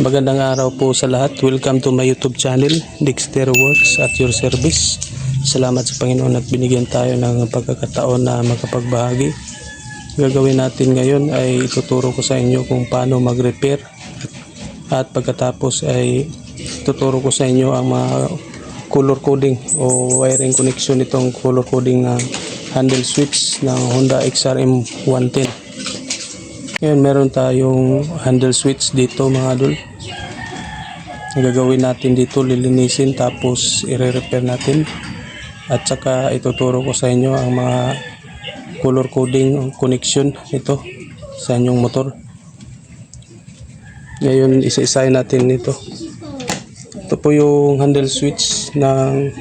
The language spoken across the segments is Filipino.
Magandang araw po sa lahat. Welcome to my YouTube channel, Dexter Works at your service. Salamat sa Panginoon at binigyan tayo ng pagkakataon na makapagbahagi. Gagawin natin ngayon ay ituturo ko sa inyo kung paano mag-repair at pagkatapos ay ituturo ko sa inyo ang mga color coding o wiring connection nitong color coding na handle switch ng Honda XRM 110. Ngayon meron tayong handle switch dito mga idol. Ang gagawin natin dito, lilinisin tapos i-repair natin. At saka ituturo ko sa inyo ang mga color coding connection nito sa inyong motor. Ngayon isa-isahin natin nito. Ito po yung handle switch ng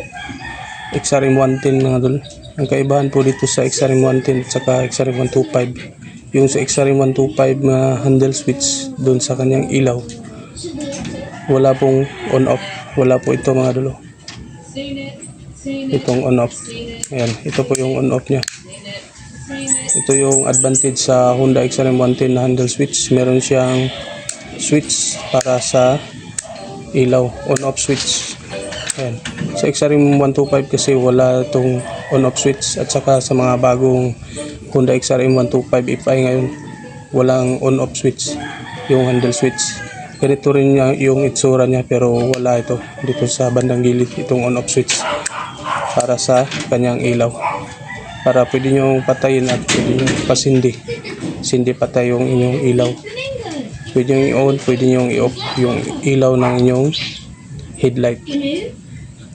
XRM 110 mga idol. Ang kaibahan po dito sa XRM 110 at saka XRM 125, yung sa XRM 125 na handle switch doon sa kanyang ilaw, wala pong on off, wala po ito mga idol. Itong on off, ayan, ito po yung on off nya. Ito yung advantage sa Honda XRM 110 na handle switch. Meron siyang switch para sa ilaw, on off switch. Ayan. Sa XRM 125 kasi wala itong on off switch, at saka sa mga bagong Honda XRM 125 FI ngayon walang on off switch yung handle switch. Ganito rin yung itsura niya pero wala ito dito sa bandang gilid, itong on off switch para sa kanyang ilaw, para pwede nyo patayin at pwede nyo pasindi patay yung inyong ilaw. Pwede nyo i-on, pwede nyo i-off yung ilaw ng inyong headlight.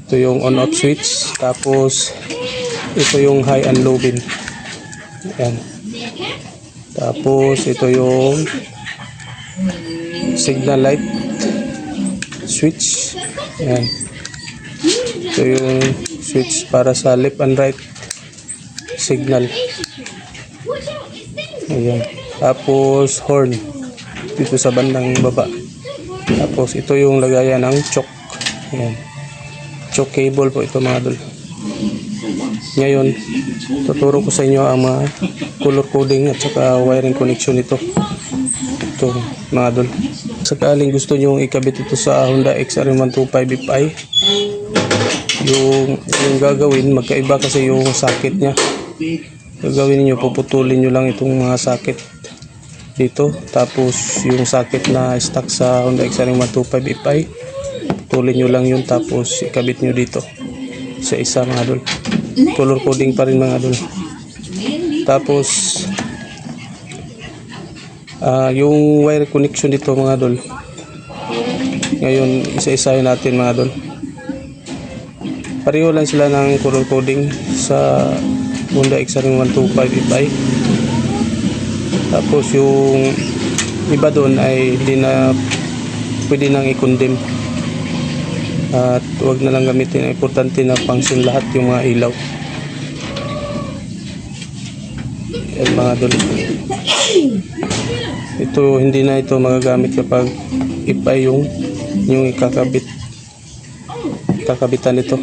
Ito yung on off switch, tapos ito yung high and low beam. Ayan. Tapos ito yung signal light switch. Ayan. Ito yung switch para sa left and right signal. Ayan. Tapos horn dito sa bandang baba. Tapos ito yung lagayan ng choke. Ayan. Choke cable po ito mga idol. Ngayon, tuturo ko sa inyo ang mga color coding at saka wiring connection nito. Ito mga idol. Sakaling gusto nyo ikabit ito sa Honda XRM 125 FI, yung gagawin, magkaiba kasi yung socket nya. Gagawin niyo, puputulin nyo lang itong mga socket dito. Tapos yung socket na stock sa Honda XRM 125 FI, putulin nyo lang yun, tapos ikabit nyo dito sa isa mga idol. Color coding pa rin mga idol. Tapos yung wire connection dito mga idol, ngayon isa-isahin natin mga idol. Pareho lang sila ng color coding sa Honda XRM 125 FI. Tapos yung iba doon ay hindi na pwede nang i-condemn at huwag na lang gamitin. Importante na function lahat yung mga ilaw. Yan mga idol. Ito hindi na ito magagamit kapag FI yung kakabitan nito.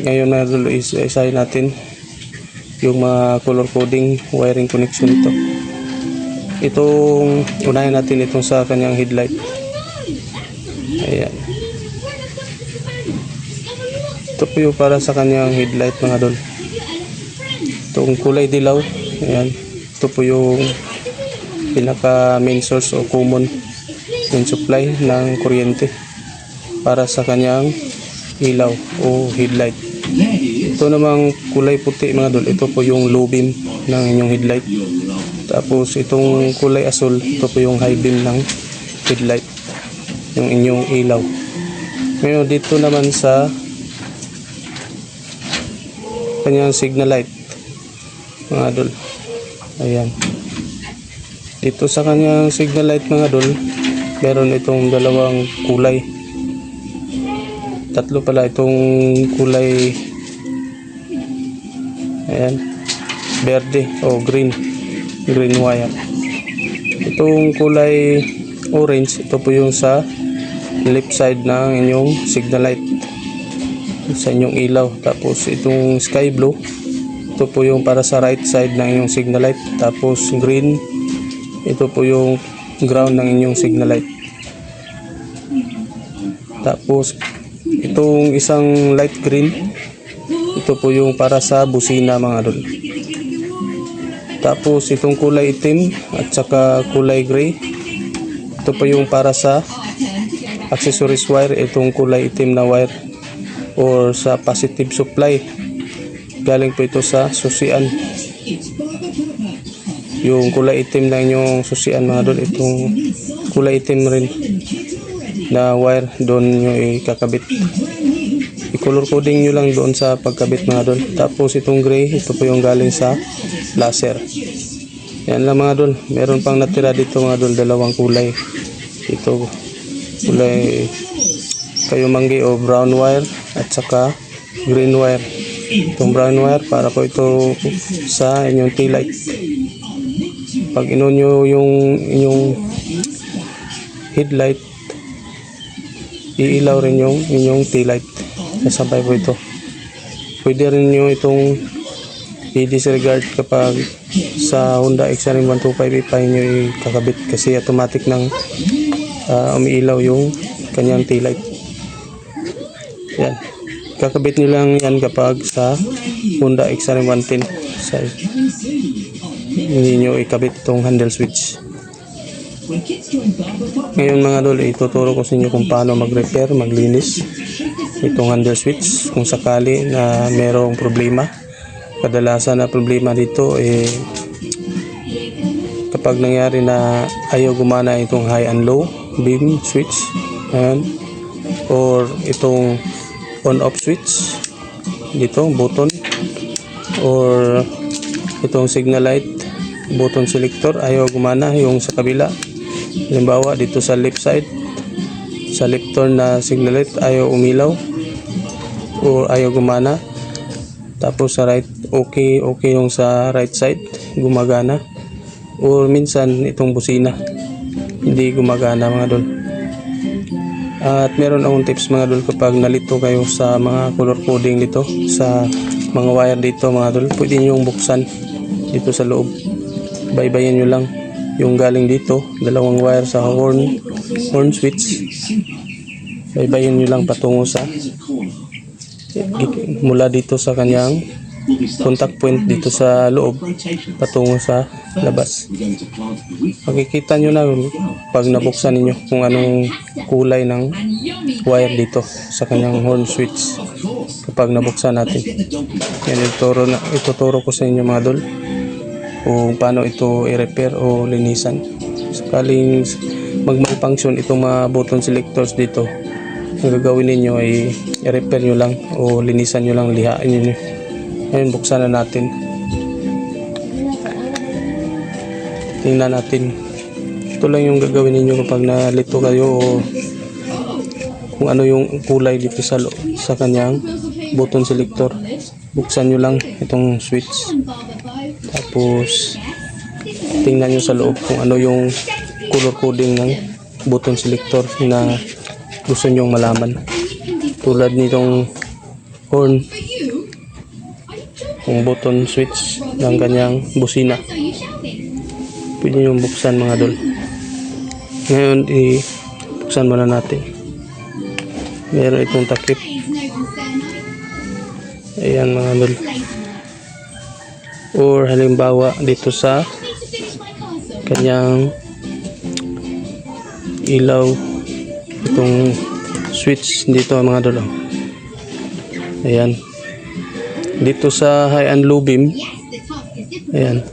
Ngayon mga idol, isahin natin yung mga color coding wiring connection nito. Itong unahin natin itong sa kanyang headlight. Ayan. Ito po yung para sa kanyang headlight mga idol. Itong kulay dilaw. Ayan. Ito po yung pinaka main source o common main supply ng kuryente para sa kanyang ilaw o headlight. Ito namang kulay puti mga idol, ito po yung low beam ng inyong headlight. Tapos itong kulay asul, ito po yung high beam ng headlight, yung inyong ilaw. Ngayon dito naman sa kanyang signal light mga idol, ayan, dito sa kanyang signal light mga idol, meron itong dalawang kulay, tatlo pala itong kulay. Ayan, verde o green wire. Itong kulay orange, ito po yung sa left side ng inyong signal light sa inyong ilaw. Tapos itong sky blue, ito po yung para sa right side ng inyong signal light. Tapos green, ito po yung ground ng inyong signal light. Tapos itong isang light green, ito po yung para sa busina mga idol. Tapos itong kulay itim at saka kulay gray, ito po yung para sa accessories wire. Itong kulay itim na wire or sa positive supply, galing po ito sa susian. Yung kulay itim na inyong susian mga idol, itong kulay itim rin na wire, doon nyo ikakabit. I-color coding nyo lang doon sa pagkabit mga idol. Tapos itong gray, ito po yung galing sa laser. Yan lang mga idol. Meron pang natira dito mga idol, dalawang kulay. Ito kulay kayumanggi o brown wire at saka green wire. Itong brown wire para po ito sa inyong tail light. Pag inon nyo yung inyong headlight, iilaw rin yung inyong tail light. Kasabay po ito. Pwede rin nyo itong i-disregard kapag sa Honda XRM 125 nyo ikakabit, kasi automatic nang umiilaw yung kanyang tail light. Yan. Kakabit nyo lang yan kapag sa Honda XRM 110. Hindi nyo ikabit itong handle switch. Ngayon mga idol, ituturo ko sa inyo kung paano mag-repair, maglinis itong handle switch kung sakali na merong problema. Kadalasan na problema dito kapag nangyari na ayaw gumana itong high and low beam switch, ayan, or itong on off switch dito, button, or itong signal light button selector ayaw gumana yung sa kabila. Halimbawa dito sa left side, sa left turn na signal light ayaw umilaw o ayaw gumana. Tapos sa right, okay yung sa right side gumagana, or minsan itong busina hindi gumagana mga idol. At meron akong tips mga idol, kapag nalito kayo sa mga color coding dito sa mga wire dito mga idol, pwede nyo buksan dito sa loob. Baybayin nyo lang yung galing dito, dalawang wire sa horn switch. Baybayin nyo lang patungo sa mula dito sa kanyang contact point dito sa loob patungo sa labas. Makikita nyo na pag nabuksan niyo kung anong kulay ng wire dito sa kanyang horn switch kapag nabuksan natin. Yan, ituturo ko sa inyo mga idol kung paano ito i-repair o linisan. Sakaling mag-malfunction itong mga button selectors dito, ang gagawin ninyo ay i-repair nyo lang o linisan nyo lang, lihain nyo. Ngayon buksan na natin. Tingnan natin. Ito lang yung gagawin ninyo kapag nalito kayo o kung ano yung kulay dito sa kanyang button selector. Buksan nyo lang itong switch. Tapos tingnan nyo sa loob kung ano yung color coding ng button selector na gusto nyong malaman. Tulad nitong horn, yung button switch ng kanyang busina, pwede nyo buksan mga idol. Ngayon buksan muna natin. Meron itong takip. Ayan mga idol. Or halimbawa dito sa kanyang ilaw, itong switch dito mga idol. Ayan. Dito sa high and low beam, ayan,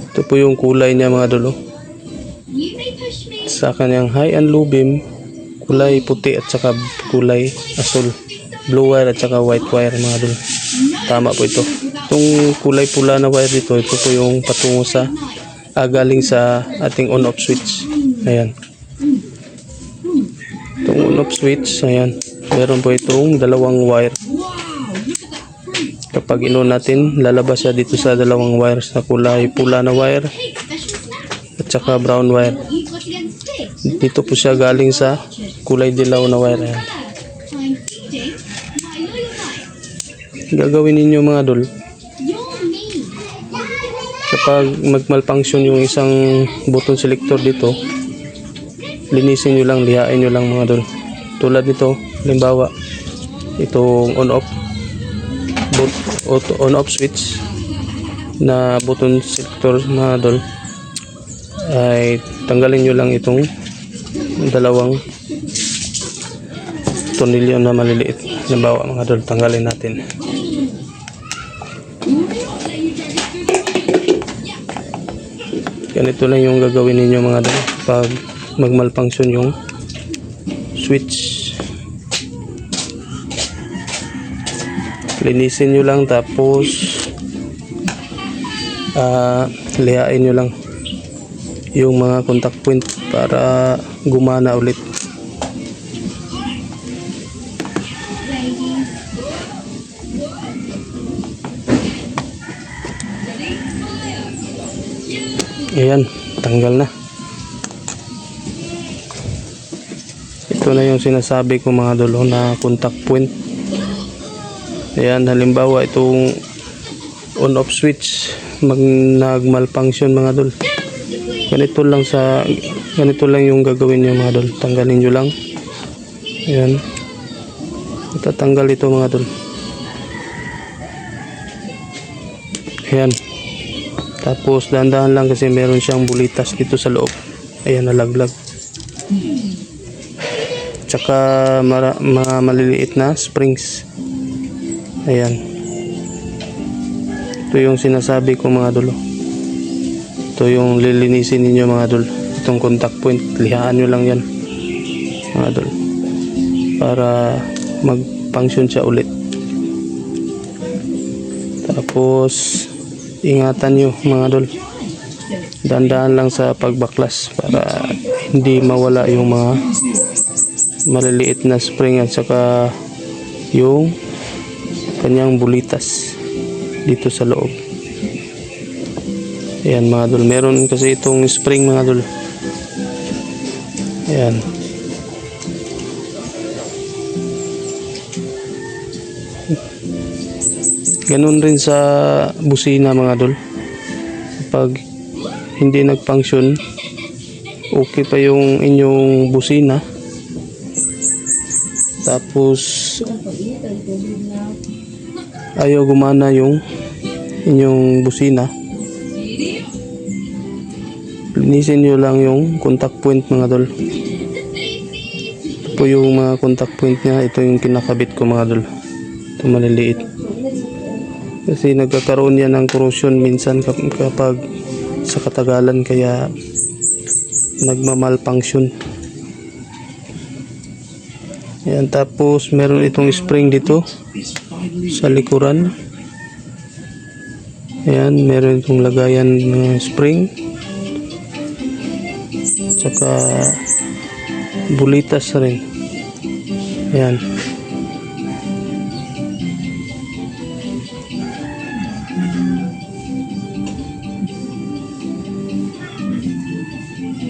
ito po yung kulay niya mga idol. Sa kanyang high and low beam, kulay puti at saka kulay asul, blue wire at saka white wire mga idol. Tama po ito. Itong kulay pula na wire dito, ito po yung patungo sa galing sa ating on off switch. Ayan. Itong on off switch, ayan, meron po itong dalawang wire. Kapag inon natin, lalabas siya dito sa dalawang wire, sa kulay pula na wire at saka brown wire. Dito po siya galing sa kulay dilaw na wire. Ayan. Gagawin ninyo mga idol, kapag mag-malfunction yung isang button selector dito, linisin nyo lang, lihain nyo lang mga idol. Tulad nito, halimbawa itong on-off switch na button selector mga idol, ay tanggalin nyo lang itong dalawang tornilyo na maliliit. Halimbawa mga idol, tanggalin natin. Ganito lang yung gagawin ninyo mga idol pag mag-malfunction yung switch. Linisin nyo lang, tapos lihain nyo lang yung mga contact point para gumana ulit. Ayan, tanggal na. Ito na yung sinasabi ko mga idol na contact point. Ayan, halimbawa itong on-off switch nag-malfunction mga idol. Ganito lang yung gagawin niyo mga idol. Tanggalin niyo lang. Ayan. Tatanggal ito mga idol. Ayan. Tapos dahan-dahan lang kasi meron siyang bulitas dito sa loob. Ayan, nalaglag. Tsaka mga maliliit na springs. Ayan. Ito yung sinasabi ko mga idol. Ito yung lilinisin ninyo mga idol. Itong contact point, lihaan nyo lang yan mga idol, para mag-function siya ulit. Tapos ingatan nyo mga idol, dahan-dahan lang sa pagbaklas para hindi mawala yung mga maliliit na spring at saka yung kanyang bulitas dito sa loob. Ayan mga idol, meron kasi itong spring mga idol. Ayan. Ganun rin sa busina mga idol. Pag hindi nag-function, okay pa yung inyong busina, tapos ayaw gumana yung inyong busina, linisin nyo lang yung contact point mga idol. Ito po yung mga contact point nya. Ito yung kinakabit ko mga idol. Ito maliliit. Kasi nagkakaroon yan ng corrosion minsan kapag sa katagalan, kaya nagmamalfunction. Ayan, tapos meron itong spring dito sa likuran. Ayan, meron itong lagayan ng spring. Tsaka bulitas rin. Ayan.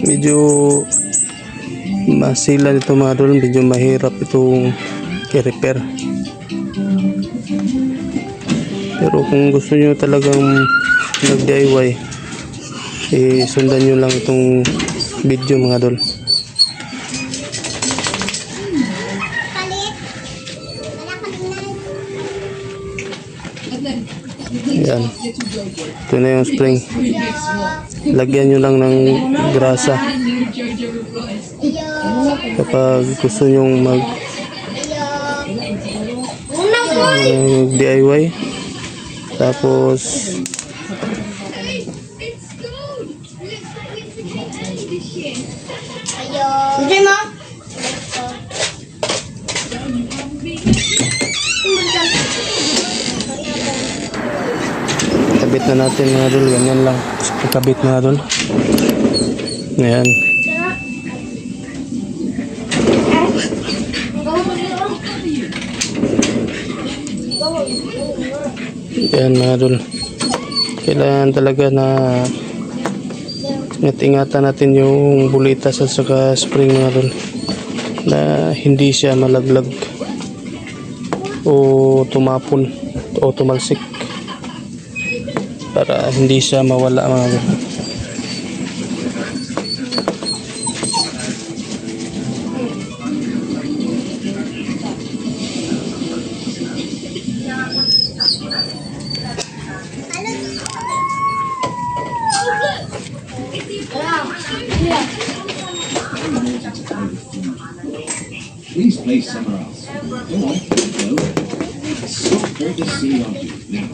Medyo masilan ito mga idol, medyo mahirap itong i-repair. Pero kung gusto nyo talagang mag-DIY, sundan nyo lang itong video mga idol. Ayan. Ito na yung spring. Lagyan nyo lang ng grasa kapag gusto nyong DIY. Tapos kabit na natin mga idol, ganyan lang kabit mga idol. Ayan. Ayan mga idol, kailangan talaga na ingatan natin yung bulitas at saka spring mga idol, na hindi siya malaglag o tumapon o tumalsik. para hindi siya mawala mga idol. Please place somewhere else. Go on, go. Stop all the silly argument now.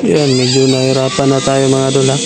Yan, medyo nahirapan na tayo mga idol ha.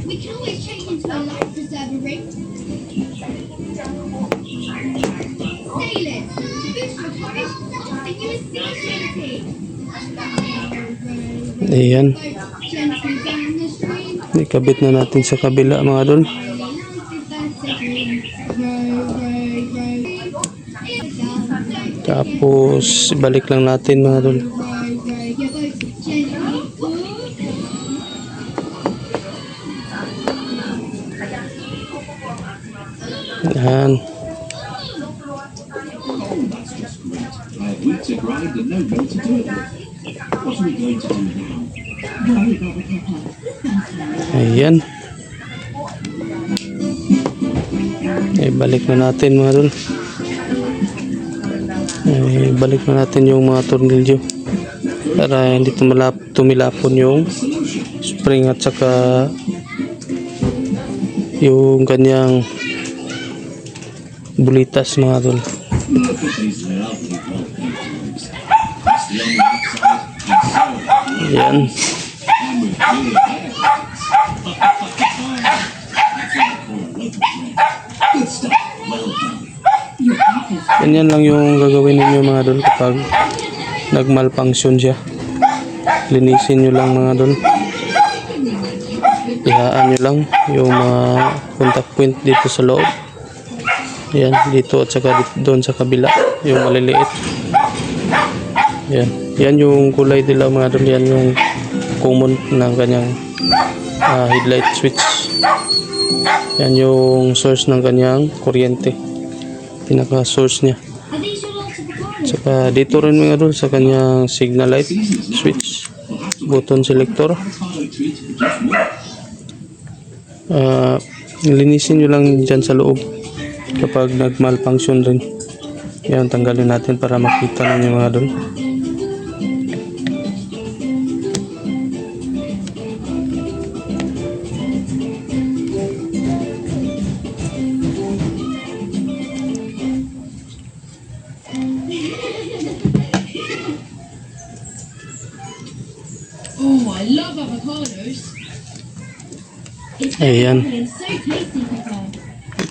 We can always change into a life preserver ring. Sailors, boost your courage, offer you a sea shanty. Ayan, Gently down the stream, ikabit na natin sa kabila mga idol. life is dancing. Row, row, row. Tapos balik lang natin mga idol. Row, row, your boat gently. Yan. I have wheat to grind and no mill to do it with. What are we going to do now? Ayan. Balik na natin mga idol. Balik na natin yung mga tornilyo para hindi tumilapon yung spring at saka yung kanyang bulitas mga idol. Look at these lovely block paintings. That's the only outside and so Ayan. and with clear hair. That's what I call a local trend. Good stuff. Well done. Ganyan lang yung gagawin ninyo mga idol kapag nagmalfunction siya. Linisin nyo lang mga idol. Ihaan nyo lang yung mga contact point dito sa loob. Yan, dito at saka doon sa kabila, yung maliliit. Yan, yan yung kulay dilaw mga idol. Yan yung common ng kanyang headlight switch. Yan yung source ng kanyang kuryente, pinaka source niya. Are these your lights of the car? Saka dito rin mga idol sa kanyang signal light switch, button selector. Avocado treat just work. Linisin nyo lang dyan sa loob kapag nag-malfunction rin. Yan, tanggalin natin para makita ninyo mga idol. Oh, I love avocados. It's Ayan, and so tasty, Papa.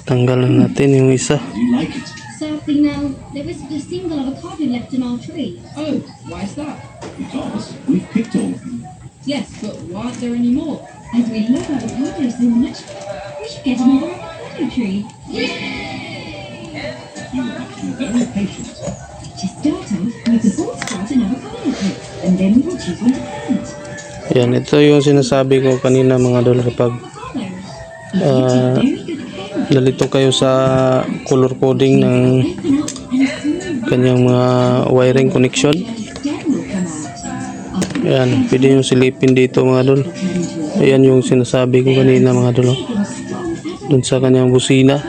tanggal na natin yung isa. Do you like it? Sadly now, there isn't a single avocado left in our tree. Oh, why is that? Because we've picked all of them. Yes, but why aren't there any more? And we love avocados so much, we should get another avocado tree. You will have to be very patient. To start off, we could all start an avocado tree, and then we will choose one to plant. Yan, ito yung sinasabi ko kanina mga idol kapag Avocados. Ah, Very good parent. nalito kayo sa color coding ng Open up and a small kanyang mga wiring connection. stem will come out. After Ayan, pwede yung silipin dito mga idol. Ayan yung sinasabi ko kanina mga idol. Dun sa kanyang busina,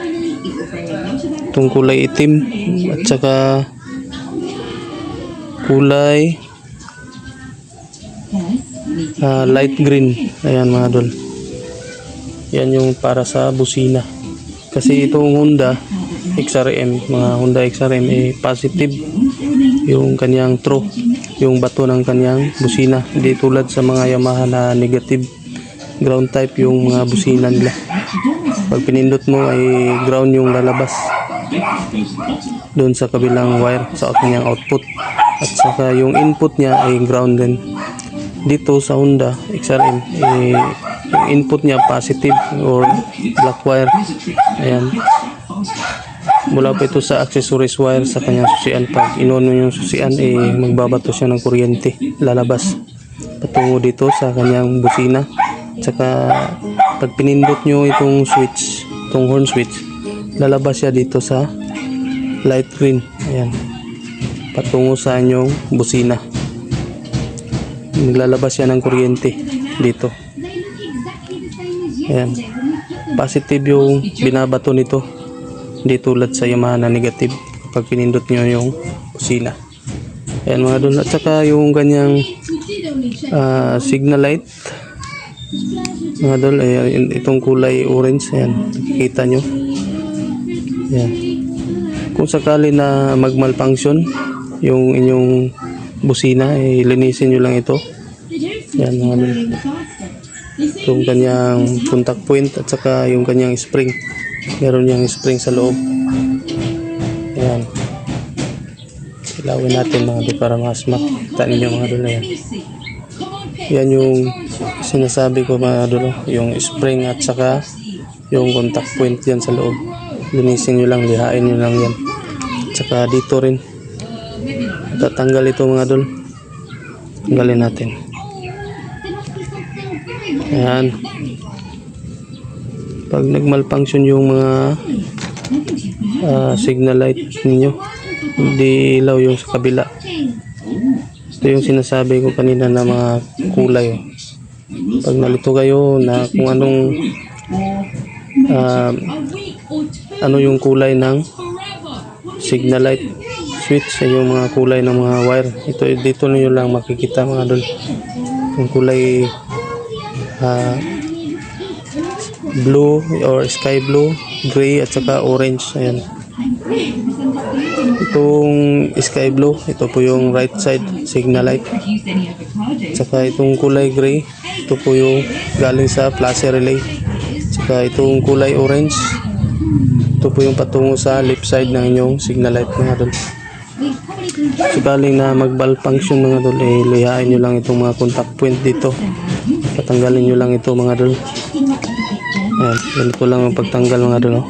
itong kulay itim at saka kulay light green. Ayan mga idol. Yan yung para sa busina. Kasi itong Honda XRM, mga Honda XRM positive yung kanyang throw, yung bato ng kanyang busina. Hindi tulad sa mga Yamaha na negative, ground type yung mga busina nila. Pag pinindot mo ay ground yung lalabas doon sa kabilang wire sa kanyang output, at saka yung input niya ay ground din. dito sa Honda XRM, yung input niya positive or black wire. Ayan. Mula pa ito sa accessories wire sa kanyang susian. Pag inon mo yung susian, magbabato siya ng kuryente, lalabas patungo dito sa kanyang busina. Tsaka pag pinindot nyo itong switch, itong horn switch, lalabas siya dito sa light green. Ayan, patungo sa inyong busina. Naglalabas siya ng kuryente dito. They look exactly the same as Ayan, yesterday when we put them positive yung binabato nito, hindi tulad sa Yamaha na negative pag pinindot nyo yung busina. Ayan mga idol, at saka yung kanyang we did only check signal light mga idol, ayan, itong kulay orange. Ayan, nakikita nyo. Ayan, kung sakali na magmalfunction yung inyong busina, linisin nyo lang ito. Ayan mga idol, yung kanyang contact point at saka yung kanyang spring, meron yung spring sa loob. Ayan, ilawin natin mga idol para mas makita ninyo mga idol. Ayan, yan yung sinasabi ko mga idol, yung spring at saka yung contact point yan sa loob. Linisin nyo lang, lihain nyo lang yan. At saka dito rin tatanggal ito mga idol, tanggalin natin. Ayan, pag nagmalfunction yung mga signal light ninyo, hindi ilaw yung sa kabila. Ito yung sinasabi ko kanina na mga kulay. Pag nalito kayo na kung anong ano yung kulay ng signal light switch sa yung mga kulay ng mga wire, ito dito niyo lang makikita mga idol, yung kulay blue or sky blue, gray at saka orange. Ayan, itong sky blue, ito po yung right side signal light. Saka itong kulay gray, ito po yung galing sa plus relay. Saka itong kulay orange, ito po yung patungo sa left side ng inyong signal light mga idol. Sakaling na mag-malfunction mga idol, lihain nyo lang itong mga contact point dito, patanggalin nyo lang ito mga idol. Ayan, ganito lang ang pagtanggal mga idol.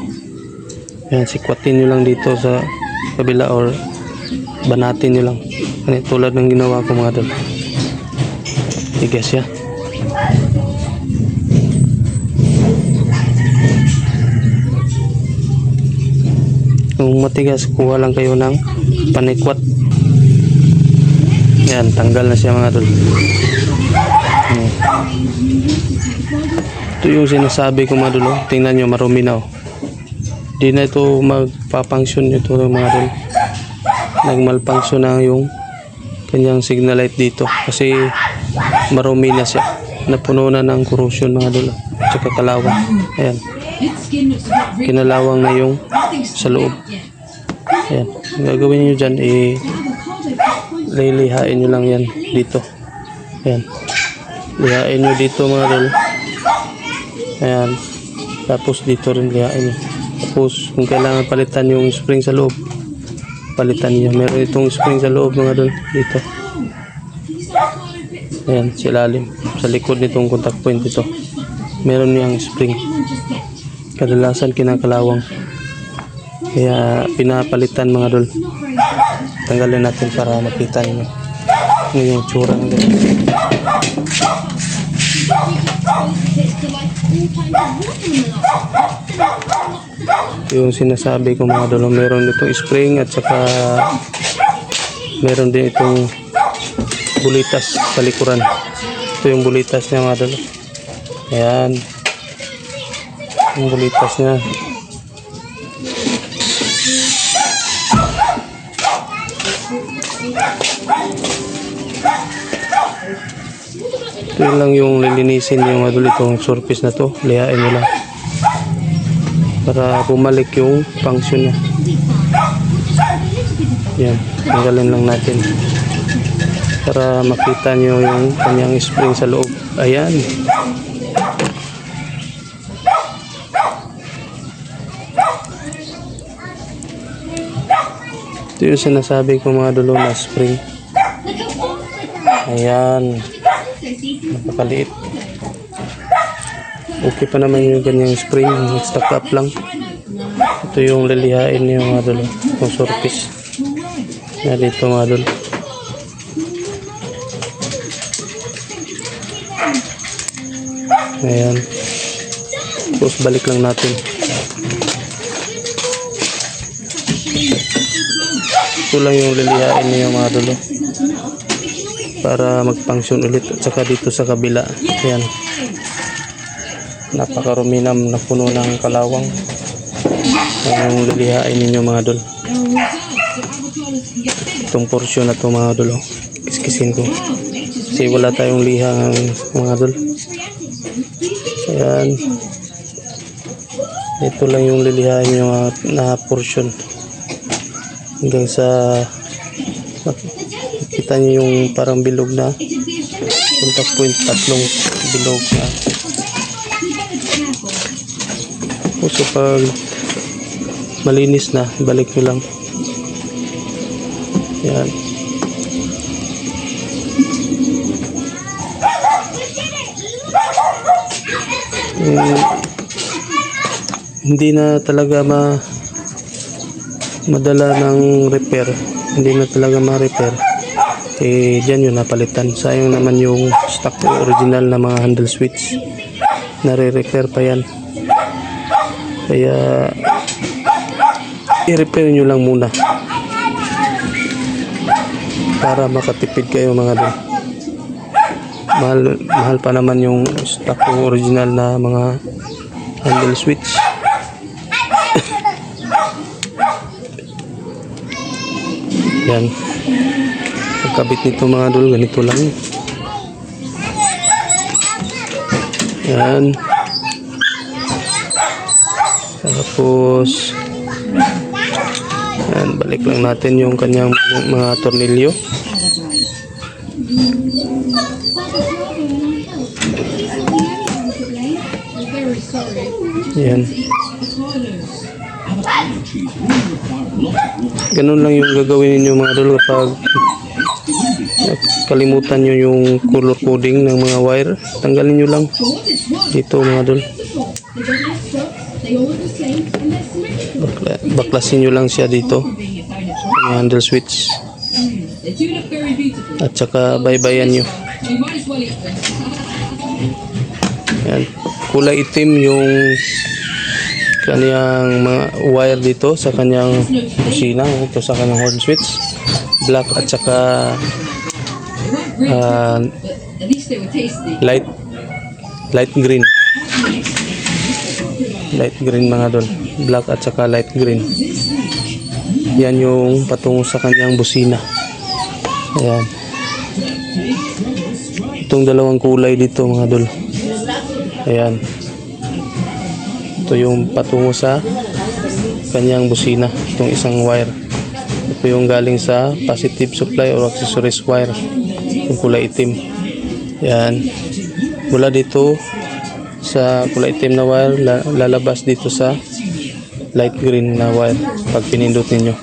Ayan, sikwatin nyo lang dito sa kabila or banatin nyo lang. Ayan, tulad ng ginawa ko mga idol. Tigas siya. Kung matigas, kuha lang kayo ng panikwat. Ayan, tanggal na siya mga idol. Ayan. Ito yung sinasabi ko mga idol. Tingnan nyo, marumi na. Di na ito magpa-function ito mga idol. Nagmalfunction na yung kanyang signal light dito kasi marumi na siya, napuno na ng corrosion mga idol, tsaka kalawang. Ayan, kinalawang na yung sa loob. Ayan, ang gagawin nyo dyan, lilihain nyo lang yan dito. Ayan, lihain nyo dito mga idol. Ayan, tapos dito rin lihain nyo. Tapos kung kailangan palitan yung spring sa loob, palitan niyo. Meron itong spring sa loob mga idol dito. Ayan, sa ilalim, sa likod nitong contact point dito, meron niyang spring. Kadalasan kinakalawang, kaya pinapalitan mga idol. Tanggalin natin para makita niyo yung tsura ng ganyan. Yung sinasabi ko mga idol, meron itong spring at saka meron din itong bulitas sa likuran. Ito yung bulitas niya mga idol. Ayan, yung bulitas niya. Ito lang yung lilinisin yung mga idol, itong surface na to, lihain nyo lang para bumalik yung function niya. Yan, tanggalin lang natin para makita nyo yung kanyang spring sa loob. Ayan, ito yung sinasabi ko mga idol na spring. Ayan, Napakaliit. Okay pa naman yung kanyang spring, stock up lang. Ito yung lilihain niyo mga idol, yung surface na dito mga idol. Ayan. Tapos balik lang natin. Ito lang yung lilihain niyo mga idol, para mag-function ulit. At saka dito sa kabila, ayan, napakaruminam na puno ng kalawang ang lilihain ninyo mga idol. Itong portion na to mga idol, kiskisin ko kasi wala tayong liha mga idol. Ayan, ito lang yung lilihain nyo na portion hanggang sa kita nyo yung parang bilog na contact point, tatlong bilog na. So pag malinis na, balik nyo lang. Yan. Hindi na talaga madala ng repair. Hindi na talaga ma-repair. Dyan yun napalitan. Sayang naman yung stock original na mga handle switch. Nare-repair pa yan. Kaya i-repair nyo lang muna para makatipid kayo mga idol. Mahal pa naman yung stock original na mga handle switch. Yan, pagkabit nito mga idol, ganito lang. Yan. Tapos yan, balik lang natin yung kanyang mga tornilyo. Yan. Ganun lang yung gagawin ninyo mga idol kapag kalimutan nyo yung color coding ng mga wire. Tanggalin nyo lang dito mga idol. Baklasin nyo lang siya dito, yung handle switch, at saka baybayan nyo. Yan. Kulay itim yung kanyang mga wire dito sa kanyang kusina, ito sa kanyang horn switch. Black at saka light green. Light green mga idol. Black at saka light green. Yan yung patungo sa kanyang busina. Ayan. Itong dalawang kulay dito mga idol. Ayan. Ito yung patungo sa kanyang busina. Itong isang wire. Ito yung galing sa positive supply or accessories wire. Yung kulay itim. Ayan. Mula dito sa kulay itim na wire, lalabas dito sa light green na wire pag pinindot ninyo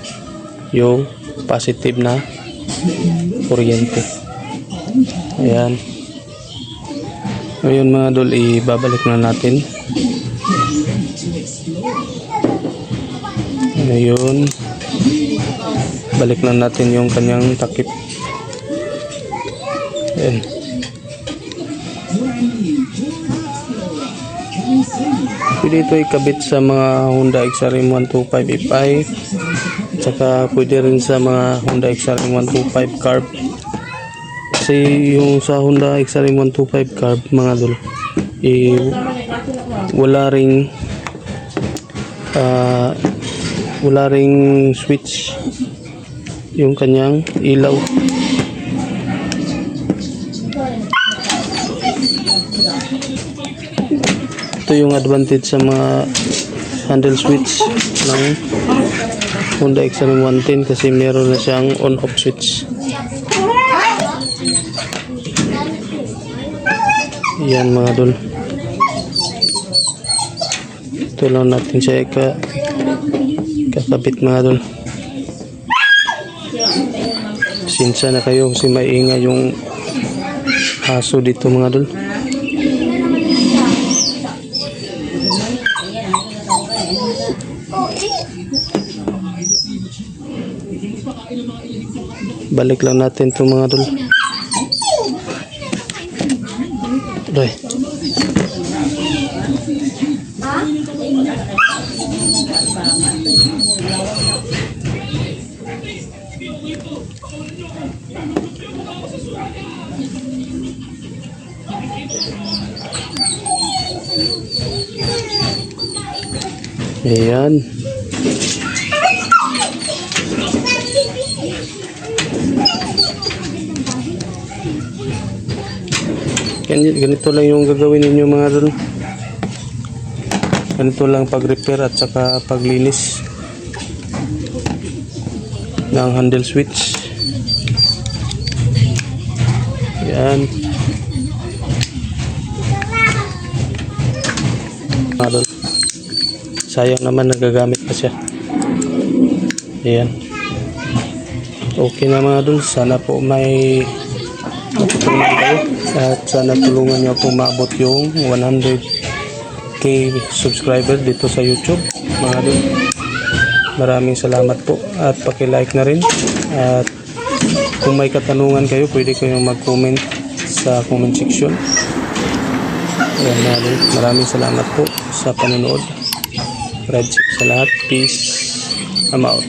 yung positive na kuryente. Ayan. Ngayon mga idol, ibabalik na natin. Ngayon, balik na natin yung kanyang takip. Ayan. Pwede ito ikabit sa mga Honda XRM 125 FI, at saka pwede rin sa mga Honda XRM 125 carb. Kasi yung sa Honda XRM 125 carb mga idol, wala ring switch yung kanyang ilaw. Ito yung advantage sa mga handle switch ng Honda XRM 110 kasi meron na siyang on-off switch. Yan mga idol. Ito lang natin siya kakabit mga idol. Sinsa na kayo kasi maingay yung aso dito mga idol. Balik lang natin to mga idol. Doy. Ayan. Ganito lang yung gagawin ninyo mga idol. Ganito lang pag-repair at saka paglinis ng handle switch. Yan. Mga idol. Sayang naman nagagamit pa siya. Ayan. Okay na mga idol. Sana po may matutunan kayo. At sana tulungan nyo po maabot yung 100k subscriber dito sa YouTube mga idol. Maraming salamat po at paki-like na rin. At kung may katanungan kayo, pwede kayong mag-comment sa comment section. Ayan mga idol. Maraming salamat po sa panonood. Red chip sa lahat. Peace. I'm out.